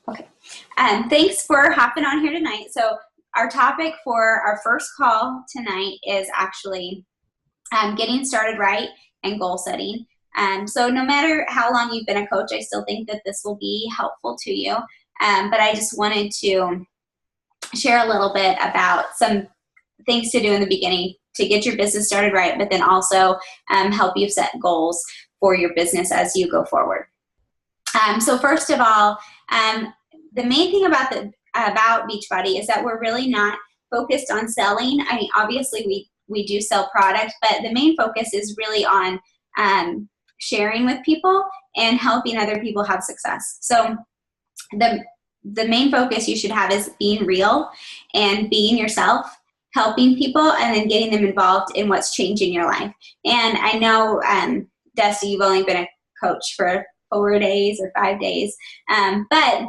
Okay. Thanks for hopping on here tonight. So our topic for our first call tonight is actually getting started right and goal setting. So no matter how long you've been a coach, I still think that this will be helpful to you. But I just wanted to share a little bit about some things to do in the beginning to get your business started right, but then also help you set goals for your business as you go forward. So first of all, the main thing about Beachbody is that we're really not focused on selling. I mean, obviously we do sell product, but the main focus is really on sharing with people and helping other people have success. So the main focus you should have is being real and being yourself, helping people, and then getting them involved in what's changing your life. And I know, Dusty, you've only been a coach for 4 days or 5 days, but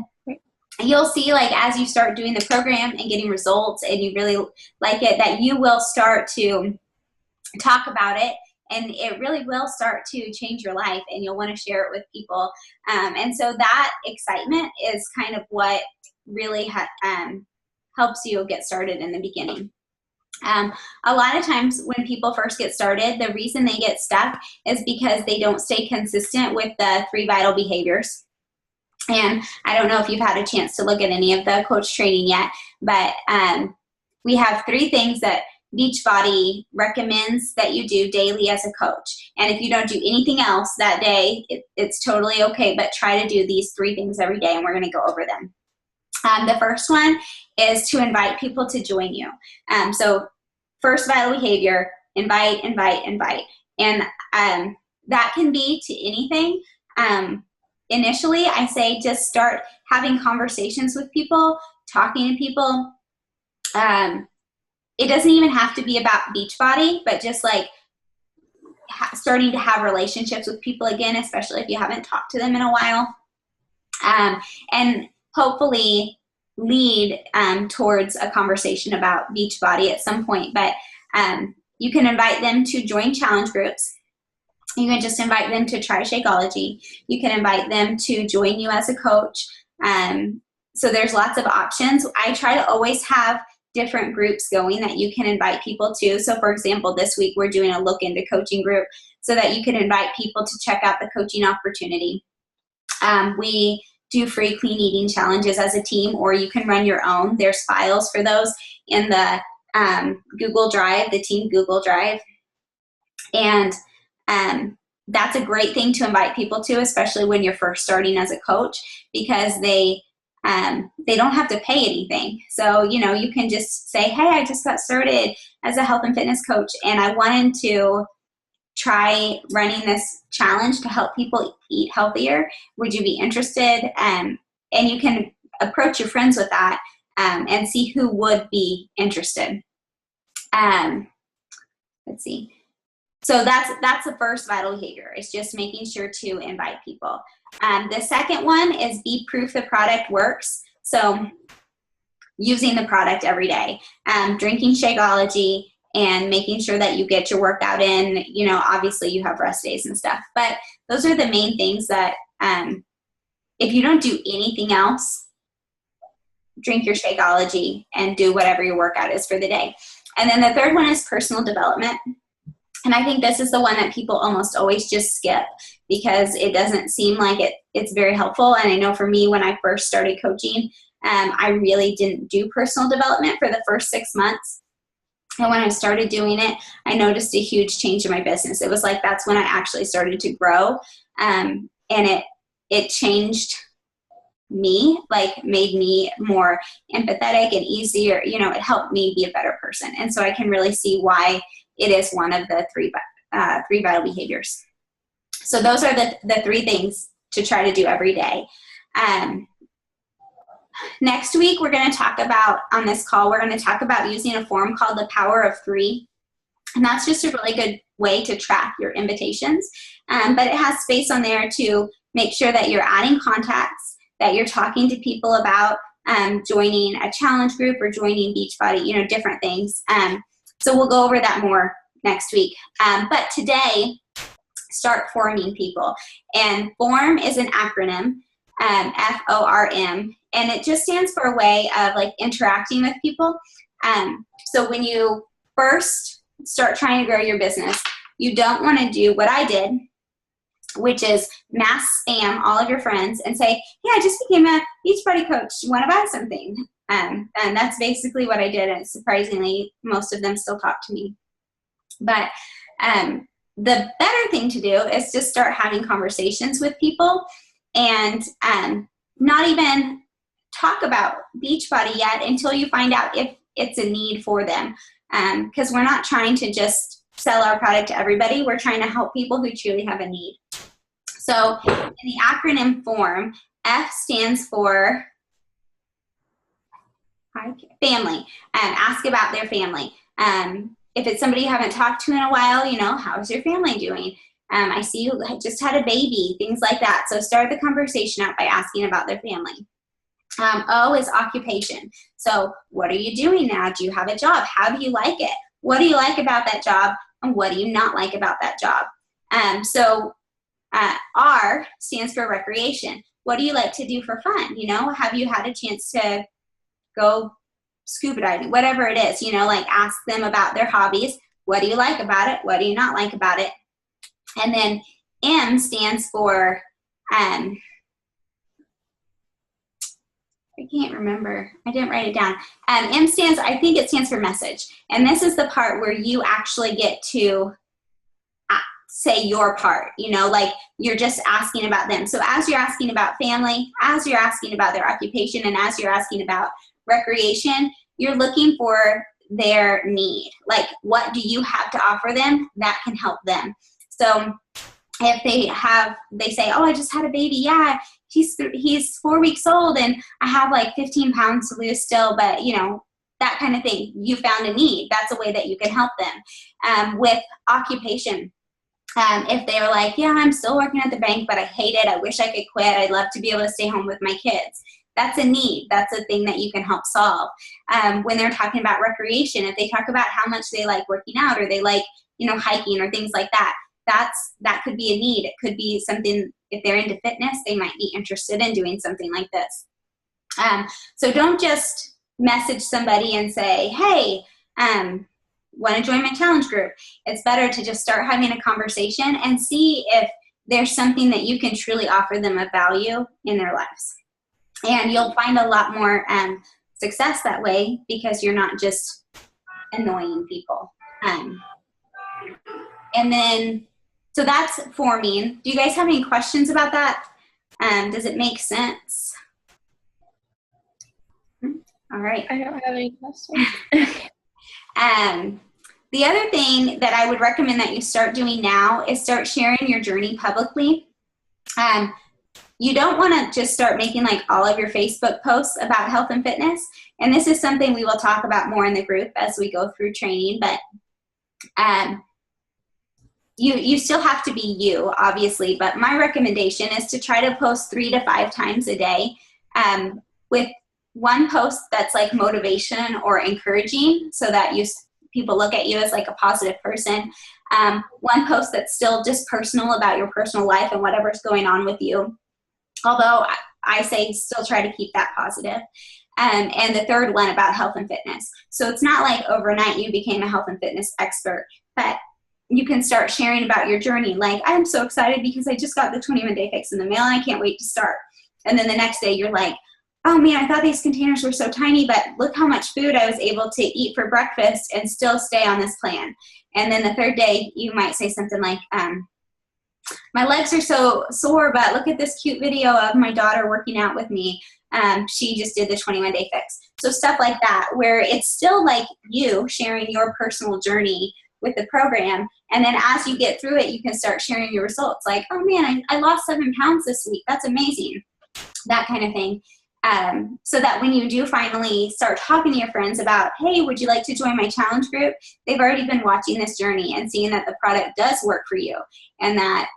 you'll see, like, as you start doing the program and getting results and you really like it, that you will start to talk about it, and it really will start to change your life, and you'll want to share it with people. And so that excitement is kind of what really helps you get started in the beginning. A lot of times when people first get started, the reason they get stuck is because they don't stay consistent with the 3 vital behaviors. And I don't know if you've had a chance to look at any of the coach training yet, but we have 3 things that Beachbody recommends that you do daily as a coach. And if you don't do anything else that day, it's totally okay, but try to do these 3 things every day, and we're going to go over them. The first one is to invite people to join you. So first vital behavior, invite. And that can be to anything. Initially, I say just start having conversations with people, talking to people. It doesn't even have to be about Beachbody, but just like starting to have relationships with people again, especially if you haven't talked to them in a while. And hopefully lead towards a conversation about Beachbody at some point. But you can invite them to join challenge groups. You can just invite them to try Shakeology. You can invite them to join you as a coach. So there's lots of options. I try to always have different groups going that you can invite people to. So for example, this week we're doing a look into coaching group so that you can invite people to check out the coaching opportunity. We do free clean eating challenges as a team, or you can run your own. There's files for those in the Google Drive, the team Google Drive. And that's a great thing to invite people to, especially when you're first starting as a coach, because they don't have to pay anything. So, you can just say, hey, I just got started as a health and fitness coach, and I wanted to try running this challenge to help people eat healthier. Would you be interested? And you can approach your friends with that and see who would be interested. Let's see. So that's the first vital behavior. It's just making sure to invite people. The second one is be proof the product works. So using the product every day, drinking Shakeology, and making sure that you get your workout in. Obviously you have rest days and stuff, but those are the main things that if you don't do anything else, drink your Shakeology and do whatever your workout is for the day. And then the third one is personal development. And I think this is the one that people almost always just skip because it doesn't seem like it's very helpful. And I know for me, when I first started coaching, I really didn't do personal development for the first 6 months. And when I started doing it, I noticed a huge change in my business. It was like that's when I actually started to grow. And it changed me, like made me more empathetic and easier. It helped me be a better person. And so I can really see why it is one of the three vital behaviors. So those are the 3 things to try to do every day. Next week, we're going to talk about, on this call, we're going to talk about using a form called the Power of 3. And that's just a really good way to track your invitations. But it has space on there to make sure that you're adding contacts, that you're talking to people about joining a challenge group or joining Beachbody, different things. So we'll go over that more next week. But today, start forming people. And FORM is an acronym. FORM. And it just stands for a way of like interacting with people. So when you first start trying to grow your business, you don't want to do what I did, which is mass spam all of your friends and say, hey, I just became a Beachbody coach. You want to buy something? And that's basically what I did. And surprisingly, most of them still talk to me. But the better thing to do is just start having conversations with people and not even talk about Beachbody yet until you find out if it's a need for them. Because we're not trying to just sell our product to everybody. We're trying to help people who truly have a need. So in the acronym form, F stands for family. Ask about their family. If it's somebody you haven't talked to in a while, you know, how's your family doing? I see you just had a baby, things like that. So start the conversation out by asking about their family. O is occupation. So what are you doing now? Do you have a job? How do you like it? What do you like about that job? And what do you not like about that job? R stands for recreation. What do you like to do for fun? You know, have you had a chance to go scuba diving? Whatever it is, you know, like ask them about their hobbies. What do you like about it? What do you not like about it? And then M stands for, I can't remember. I didn't write it down. M stands, I think it stands for message. And this is the part where you actually get to say your part, you know, like you're just asking about them. So as you're asking about family, as you're asking about their occupation, and as you're asking about recreation, you're looking for their need. Like, what do you have to offer them that can help them? So if they say, oh, I just had a baby. Yeah, he's 4 weeks old and I have like 15 pounds to lose still, but you know, that kind of thing. You found a need. That's a way that you can help them. With occupation, if they're like, yeah, I'm still working at the bank, but I hate it. I wish I could quit. I'd love to be able to stay home with my kids. That's a need. That's a thing that you can help solve. When they're talking about recreation, if they talk about how much they like working out or they like, you know, hiking or things like that, that could be a need. It could be something, if they're into fitness, they might be interested in doing something like this. So don't just message somebody and say, hey, want to join my challenge group. It's better to just start having a conversation and see if there's something that you can truly offer them of value in their lives. And you'll find a lot more success that way because you're not just annoying people. And then, so that's forming. Do you guys have any questions about that? Does it make sense? All right. I don't have any questions. The other thing that I would recommend that you start doing now is start sharing your journey publicly. You don't want to just start making like all of your Facebook posts about health and fitness. And this is something we will talk about more in the group as we go through training. But you still have to be you, obviously. But my recommendation is to try to post 3 to 5 times a day with one post that's like motivation or encouraging so that people look at you as like a positive person. One post that's still just personal about your personal life and whatever's going on with you. Although I say still try to keep that positive. And the third one about health and fitness. So it's not like overnight you became a health and fitness expert, but you can start sharing about your journey. Like, I'm so excited because I just got the 21-day fix in the mail and I can't wait to start. And then the next day you're like, oh man, I thought these containers were so tiny, but look how much food I was able to eat for breakfast and still stay on this plan. And then the third day you might say something like, my legs are so sore, but look at this cute video of my daughter working out with me. She just did the 21-day fix. So stuff like that, where it's still like you sharing your personal journey with the program. And then as you get through it, you can start sharing your results. Like, oh man, I lost 7 pounds this week. That's amazing. That kind of thing. So that when you do finally start talking to your friends about, hey, would you like to join my challenge group? They've already been watching this journey and seeing that the product does work for you and that,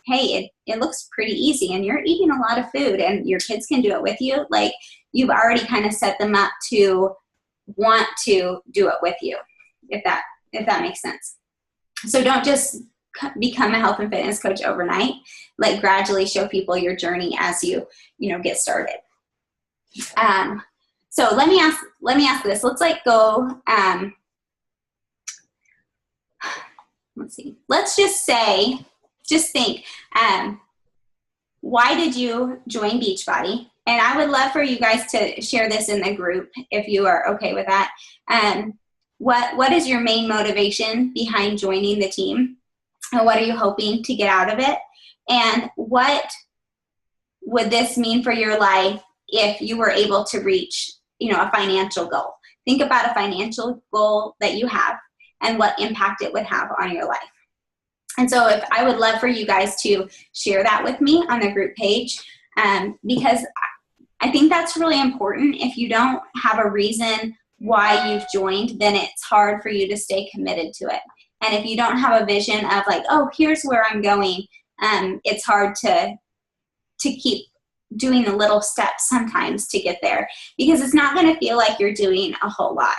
hey, it looks pretty easy and you're eating a lot of food and your kids can do it with you. Like, you've already kind of set them up to want to do it with you, if that makes sense. So don't just become a health and fitness coach overnight. Like gradually show people your journey as you get started. So let me ask this. Let's go. Let's see. Let's just think. Why did you join Beachbody? And I would love for you guys to share this in the group if you are okay with that. What is your main motivation behind joining the team? And what are you hoping to get out of it? And what would this mean for your life if you were able to reach, a financial goal? Think about a financial goal that you have and what impact it would have on your life. And so I would love for you guys to share that with me on the group page, because I think that's really important. If you don't have a reason why you've joined, then it's hard for you to stay committed to it. And if you don't have a vision of like, oh, here's where I'm going, it's hard to keep doing the little steps sometimes to get there, because it's not going to feel like you're doing a whole lot.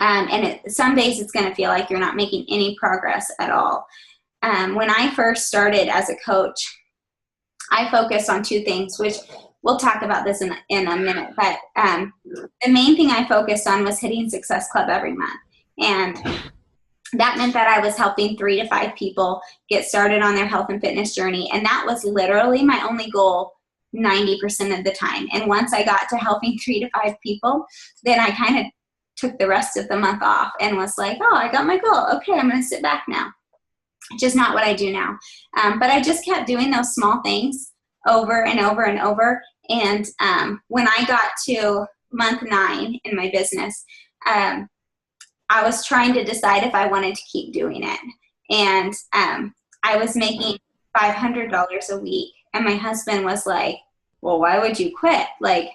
And some days it's going to feel like you're not making any progress at all. When I first started as a coach, I focused on two things, which we'll talk about this in a minute. But the main thing I focused on was hitting Success Club every month. And that meant that I was helping 3 to 5 people get started on their health and fitness journey. And that was literally my only goal 90% of the time. And once I got to helping 3 to 5 people, then I kind of took the rest of the month off and was like, oh, I got my goal. Okay, I'm going to sit back now. Just not what I do now. But I just kept doing those small things over and over and over. And when I got to month 9 in my business, I was trying to decide if I wanted to keep doing it. And I was making $500 a week. And my husband was like, well, why would you quit? Like,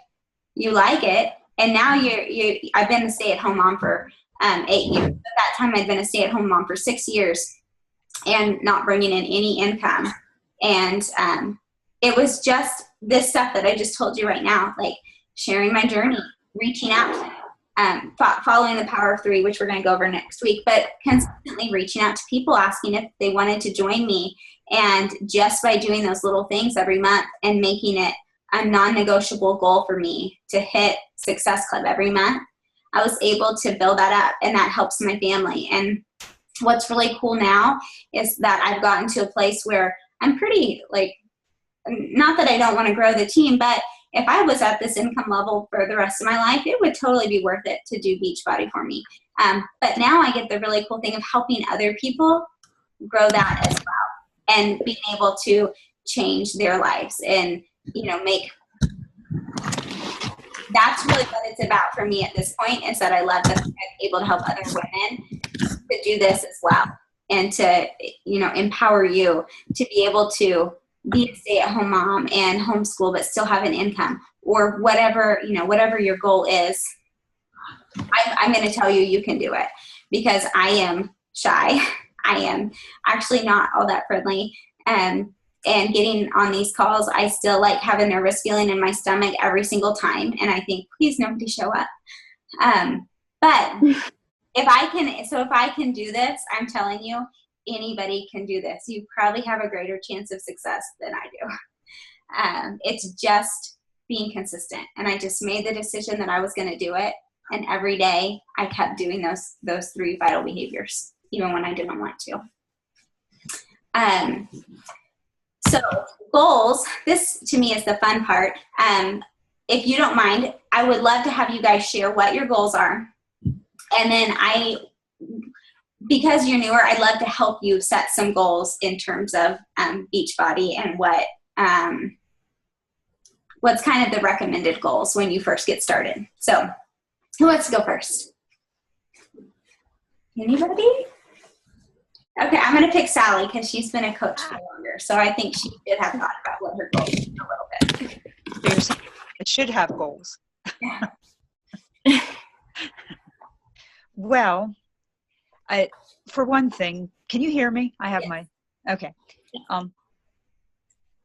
you like it. And now I've been a stay-at-home mom for 8 years. At that time, I'd been a stay-at-home mom for 6 years and not bringing in any income. And it was just this stuff that I just told you right now, like sharing my journey, reaching out, following the Power of 3, which we're going to go over next week, but consistently reaching out to people, asking if they wanted to join me. And just by doing those little things every month and making it a non-negotiable goal for me to hit Success Club every month, I was able to build that up, and that helps my family. And what's really cool now is that I've gotten to a place where I'm pretty, like, not that I don't want to grow the team, but if I was at this income level for the rest of my life, it would totally be worth it to do Beachbody for me. But now I get the really cool thing of helping other people grow that as well, and being able to change their lives and, that's really what it's about for me at this point, is that I love that I'm able to help other women to do this as well, and to, empower you to be able to be a stay-at-home mom and homeschool but still have an income, or whatever your goal is. I'm going to tell you, you can do it, because I am shy. I am actually not all that friendly. And getting on these calls, I still have a nervous feeling in my stomach every single time. And I think, please nobody show up. But if I can do this, I'm telling you, anybody can do this. You probably have a greater chance of success than I do. It's just being consistent. And I just made the decision that I was going to do it. And every day I kept doing those 3 vital behaviors, even when I didn't want to. So goals, this to me is the fun part. If you don't mind, I would love to have you guys share what your goals are. And then because you're newer, I'd love to help you set some goals in terms of Beachbody and what's kind of the recommended goals when you first get started. So who wants to go first? Anybody? Okay, I'm going to pick Sally because she's been a coach for longer. So I think she should have thought about what her goals are a little bit. It should have goals. Yeah. Well, for one thing, can you hear me? I have Yes. Okay.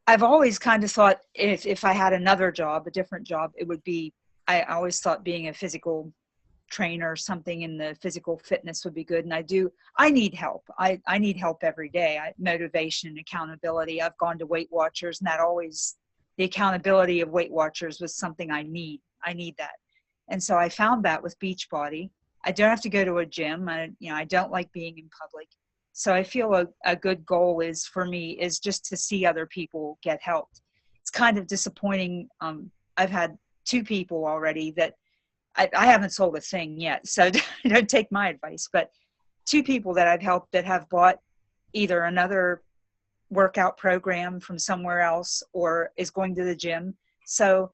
I've always kind of thought if I had another job, a different job, it would be, I always thought being a physical trainer or something in the physical fitness would be good. And I need help. I need help every day. Motivation and accountability. I've gone to Weight Watchers, and the accountability of Weight Watchers was something I need. I need that. And so I found that with Beachbody. I don't have to go to a gym. I don't like being in public. So I feel a good goal for me is just to see other people get helped. It's kind of disappointing. I've had 2 people already that I haven't sold a thing yet, so don't take my advice, but 2 people that I've helped that have bought either another workout program from somewhere else or is going to the gym. So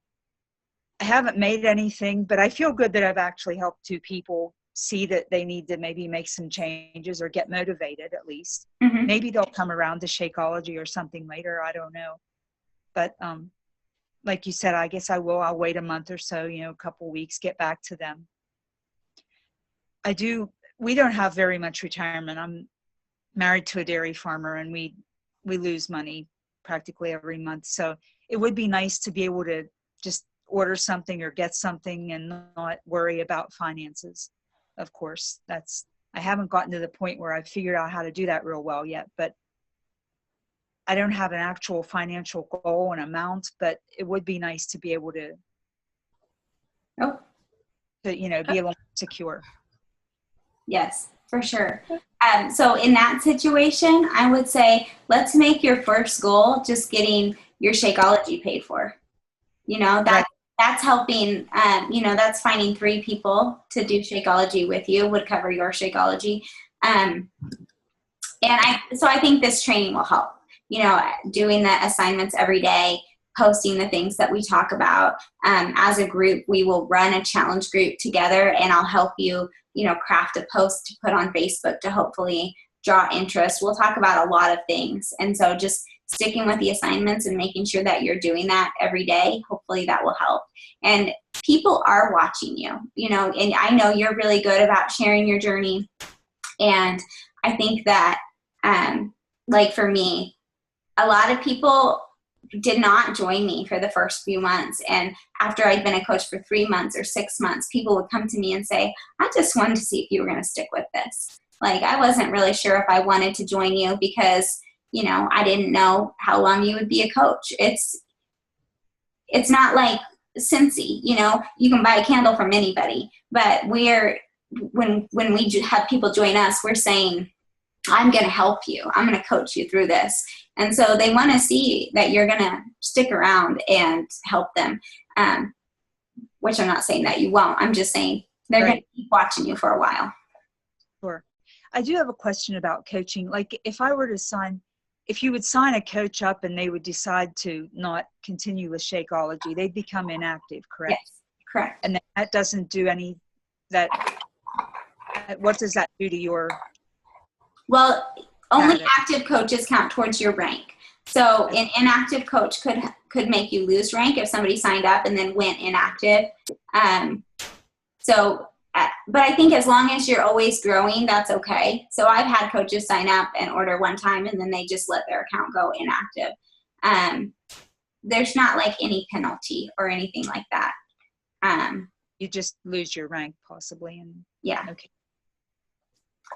I haven't made anything, but I feel good that I've actually helped 2 people see that they need to maybe make some changes or get motivated at least. Mm-hmm. Maybe they'll come around to Shakeology or something later. I don't know. But like you said, I guess I will. I'll wait a month or so, a couple weeks, get back to them. We don't have very much retirement. I'm married to a dairy farmer, and we lose money practically every month. So it would be nice to be able to just order something or get something and not worry about finances. Of course, I haven't gotten to the point where I've figured out how to do that real well yet, but I don't have an actual financial goal and amount, but it would be nice to be able to, be a little secure. Yes, for sure. So in that situation, I would say, let's make your first goal just getting your Shakeology paid for. Right. That's helping, that's finding 3 people to do Shakeology with you would cover your Shakeology. And I think this training will help, doing the assignments every day, posting the things that we talk about. As a group, we will run a challenge group together, and I'll help you, craft a post to put on Facebook to hopefully draw interest. We'll talk about a lot of things. And so just sticking with the assignments and making sure that you're doing that every day, hopefully that will help. And people are watching you, and I know you're really good about sharing your journey. And I think that, like for me, a lot of people did not join me for the first few months. And after I'd been a coach for 3 months or 6 months, people would come to me and say, I just wanted to see if you were going to stick with this. Like, I wasn't really sure if I wanted to join you because, I didn't know how long you would be a coach. It's not like Cincy, you can buy a candle from anybody, but when we have people join us, we're saying, I'm going to help you. I'm going to coach you through this. And so they want to see that you're going to stick around and help them, which I'm not saying that you won't. I'm just saying they're going to keep watching you for a while. Sure. I do have a question about coaching. Like if you would sign a coach up and they would decide to not continue with Shakeology, they'd become inactive, correct? Yes, correct. And that doesn't do what does that do to your... Well, only active coaches count towards your rank. So an inactive coach could make you lose rank if somebody signed up and then went inactive. But I think as long as you're always growing, that's okay. So I've had coaches sign up and order one time and then they just let their account go inactive. There's not like any penalty or anything like that. You just lose your rank possibly. Yeah. Okay.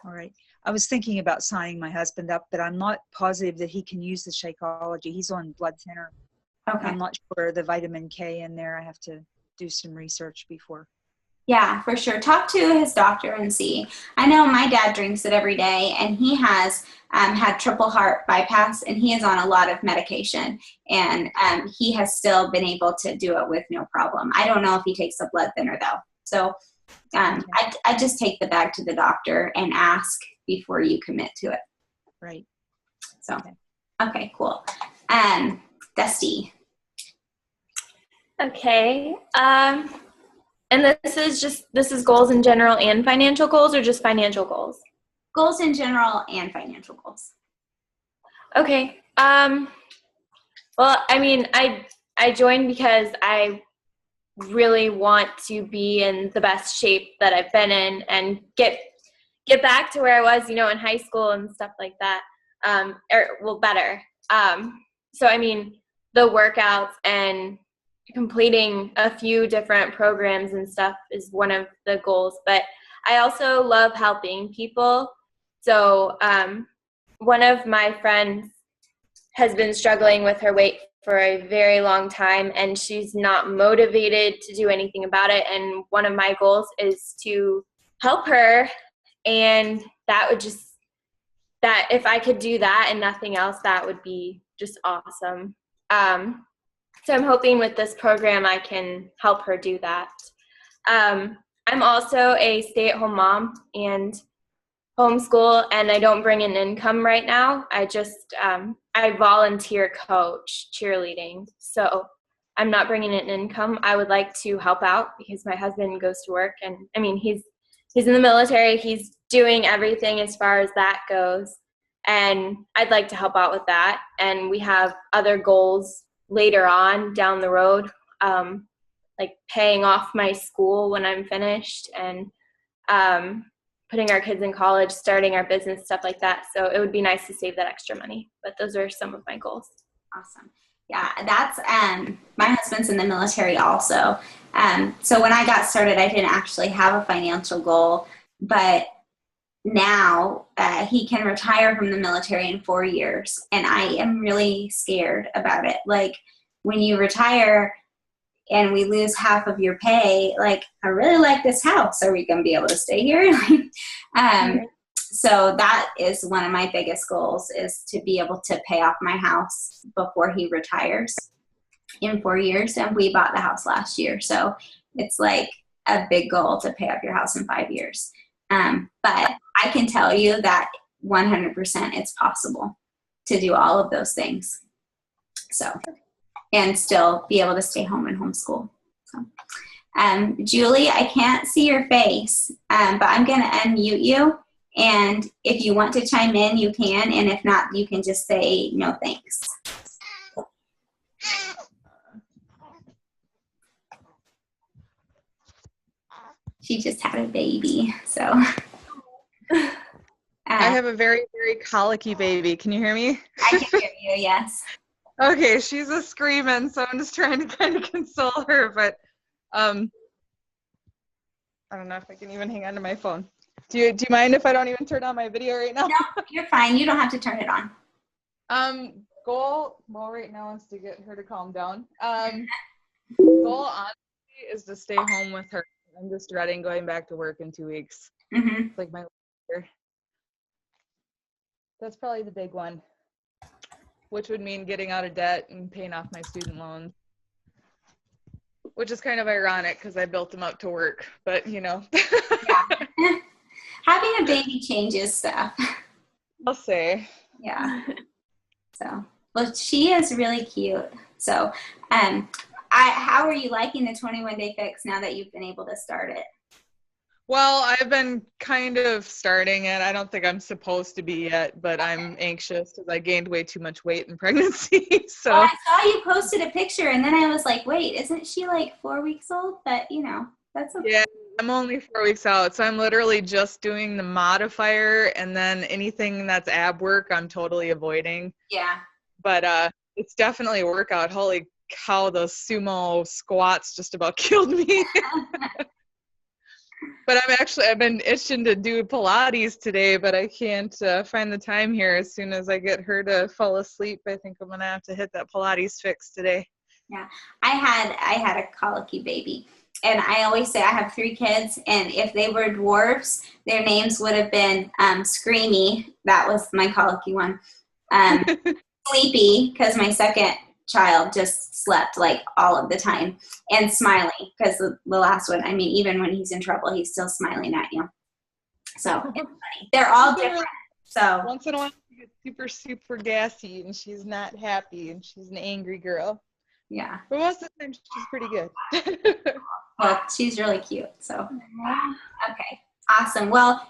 All right. I was thinking about signing my husband up, but I'm not positive that he can use the Shakeology. He's on blood thinner. Okay. I'm not sure the vitamin K in there. I have to do some research before. Yeah, for sure. Talk to his doctor and see. I know my dad drinks it every day, and he has had triple heart bypass, and he is on a lot of medication, and he has still been able to do it with no problem. I don't know if he takes a blood thinner, though. So I just take the bag to the doctor and ask before you commit to it. Right. So, okay, cool. Dusty. Okay. And this is goals in general and financial goals, or just financial goals? Goals in general and financial goals. Okay. Well, I mean, I joined because I really want to be in the best shape that I've been in and get back to where I was, in high school and stuff like that. Better. So, I mean, the workouts and completing a few different programs and stuff is one of the goals. But I also love helping people. So one of my friends has been struggling with her weight for a very long time, and she's not motivated to do anything about it. And one of my goals is to help her, and that if I could do that and nothing else, that would be just awesome. So I'm hoping with this program I can help her do that. I'm also a stay-at-home mom and homeschool, and I don't bring in income right now. I just I volunteer coach cheerleading, so I'm not bringing in income. I would like to help out because my husband goes to work, and I mean he's in the military. He's doing everything as far as that goes, and I'd like to help out with that. And we have other goals later on down the road, like paying off my school when I'm finished, and putting our kids in college, starting our business, stuff like that. So it would be nice to save that extra money. But those are some of my goals. Awesome. Yeah, that's my husband's in the military also. So when I got started, I didn't actually have a financial goal, but now he can retire from the military in 4 years, and I am really scared about it. Like, when you retire and we lose half of your pay, like, I really like this house. Are we going to be able to stay here? So that is one of my biggest goals, is to be able to pay off my house before he retires in 4 years. And we bought the house last year. So it's like a big goal to pay off your house in 5 years. But I can tell you that 100% it's possible to do all of those things. So, and still be able to stay home and homeschool. So, Julie, I can't see your face, but I'm going to unmute you. And if you want to chime in, you can. And if not, you can just say no thanks. She just had a baby, so. I have a very, very colicky baby. Can you hear me? I can hear you, yes. Okay, she's a screaming, so I'm just trying to kind of console her, but I don't know if I can even hang on to my phone. Do you mind if I don't even turn on my video right now? No, you're fine. You don't have to turn it on. Goal right now is to get her to calm down. Goal honestly is to stay home with her. I'm just dreading going back to work in 2 weeks. Mm-hmm. It's like my year. That's probably the big one, which would mean getting out of debt and paying off my student loans, which is kind of ironic because I built them up to work, but you know. Yeah. Having a baby changes stuff. I'll say. Yeah. So, well, she is really cute. So, how are you liking the 21-day fix now that you've been able to start it? Well, I've been kind of starting it. I don't think I'm supposed to be yet, but I'm anxious because I gained way too much weight in pregnancy. So well, I saw you posted a picture, and then I was like, wait, isn't she like 4 weeks old? But, you know, that's okay. Yeah, I'm only 4 weeks out, so I'm literally just doing the modifier, and then anything that's ab work, I'm totally avoiding. Yeah. But it's definitely a workout. Holy cow, those sumo squats just about killed me. But I've been itching to do Pilates today, but I can't find the time here. As soon as I get her to fall asleep, I think I'm going to have to hit that Pilates fix today. Yeah. I had a colicky baby. And I always say I have 3 kids, and if they were dwarfs, their names would have been Screamy. That was my colicky one. Sleepy, because my second child just slept like all of the time, and Smiley, because the last one, I mean, even when he's in trouble, he's still smiling at you. So it's funny. They're all different. So once in a while, she gets super, super gassy, and she's not happy, and she's an angry girl. Yeah. But most of the time, she's pretty good. Well, she's really cute. So, okay. Awesome. Well,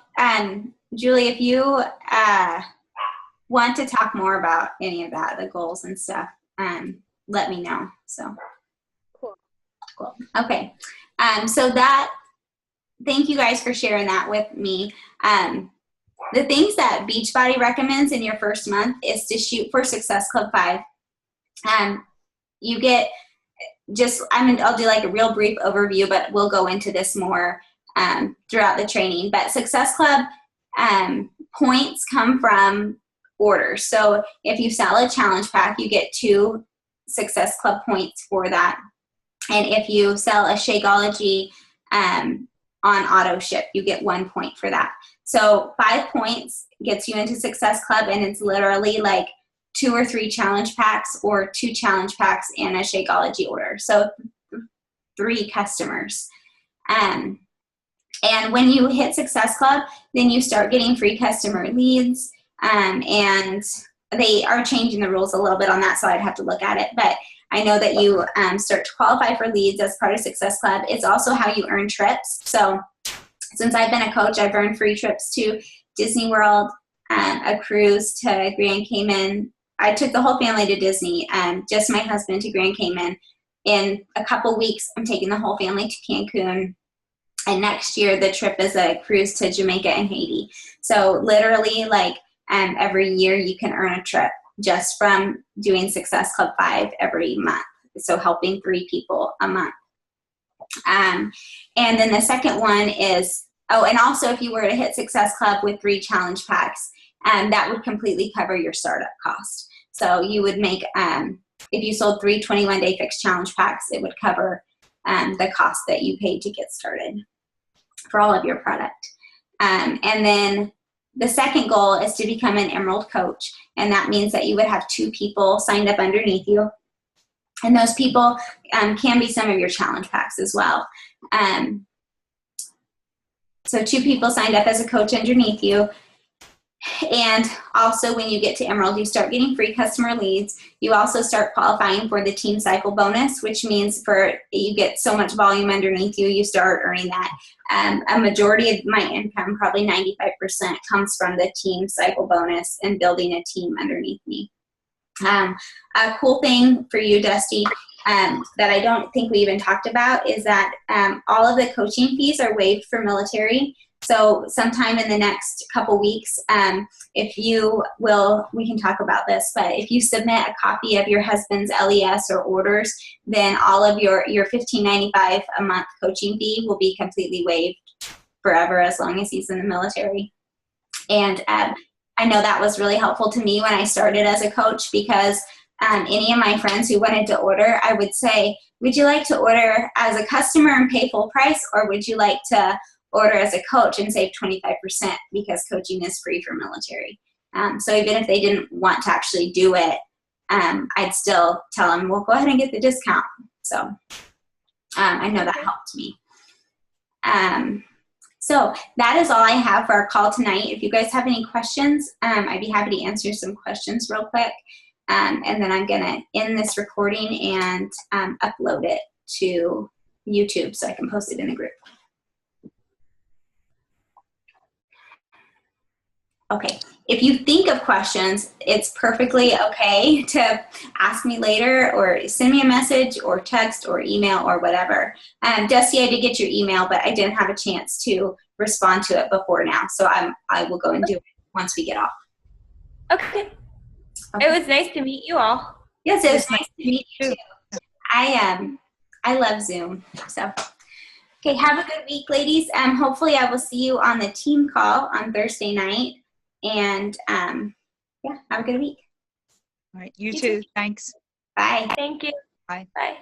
Julie, if you want to talk more about any of that, the goals and stuff, let me know. So, cool. Okay. So thank you guys for sharing that with me. The things that Beachbody recommends in your first month is to shoot for Success Club 5. You get I'll do like a real brief overview, but we'll go into this more throughout the training. But Success Club points come from orders. So if you sell a challenge pack, you get 2 Success Club points for that. And if you sell a Shakeology on auto ship, you get 1 point for that. So 5 points gets you into Success Club, and it's literally like 2 or 3 challenge packs or 2 challenge packs and a Shakeology order. So 3 customers. And when you hit Success Club, then you start getting free customer leads. And they are changing the rules a little bit on that, so I'd have to look at it. But I know that you start to qualify for leads as part of Success Club. It's also how you earn trips. So since I've been a coach, I've earned free trips to Disney World, a cruise to Grand Cayman. I took the whole family to Disney, just my husband to Grand Cayman. In a couple weeks, I'm taking the whole family to Cancun. And next year, the trip is a cruise to Jamaica and Haiti. So literally, like every year, you can earn a trip just from doing Success Club 5 every month. So helping 3 people a month. And then the second one is, and also if you were to hit Success Club with 3 challenge packs, that would completely cover your startup cost. So you would make, if you sold 3 21-day fixed challenge packs, it would cover the cost that you paid to get started for all of your product. And then the second goal is to become an Emerald coach. And that means that you would have 2 people signed up underneath you. And those people can be some of your challenge packs as well. So 2 people signed up as a coach underneath you. And also when you get to Emerald, you start getting free customer leads. You also start qualifying for the team cycle bonus, which means you get so much volume underneath you, you start earning that. A majority of my income, probably 95%, comes from the team cycle bonus and building a team underneath me. A cool thing for you, Dusty, that I don't think we even talked about is that all of the coaching fees are waived for military. So sometime in the next couple weeks, if you will, we can talk about this, but if you submit a copy of your husband's LES or orders, then all of your $15.95 a month coaching fee will be completely waived forever as long as he's in the military. And I know that was really helpful to me when I started as a coach, because any of my friends who wanted to order, I would say, would you like to order as a customer and pay full price, or would you like to order as a coach and save 25% because coaching is free for military? So even if they didn't want to actually do it, I'd still tell them, well, go ahead and get the discount. So I know that helped me. So that is all I have for our call tonight. If you guys have any questions, I'd be happy to answer some questions real quick. And then I'm going to end this recording and upload it to YouTube so I can post it in the group. Okay, if you think of questions, it's perfectly okay to ask me later or send me a message or text or email or whatever. Dusty, I did get your email, but I didn't have a chance to respond to it before now. So I will go and do it once we get off. Okay. It was nice to meet you all. Yes, it was nice to meet you too. I love Zoom. So, okay, have a good week, ladies. Hopefully I will see you on the team call on Thursday night. And yeah, have a good week. All right, you too. Thanks. Bye. Thank you. Bye. Bye.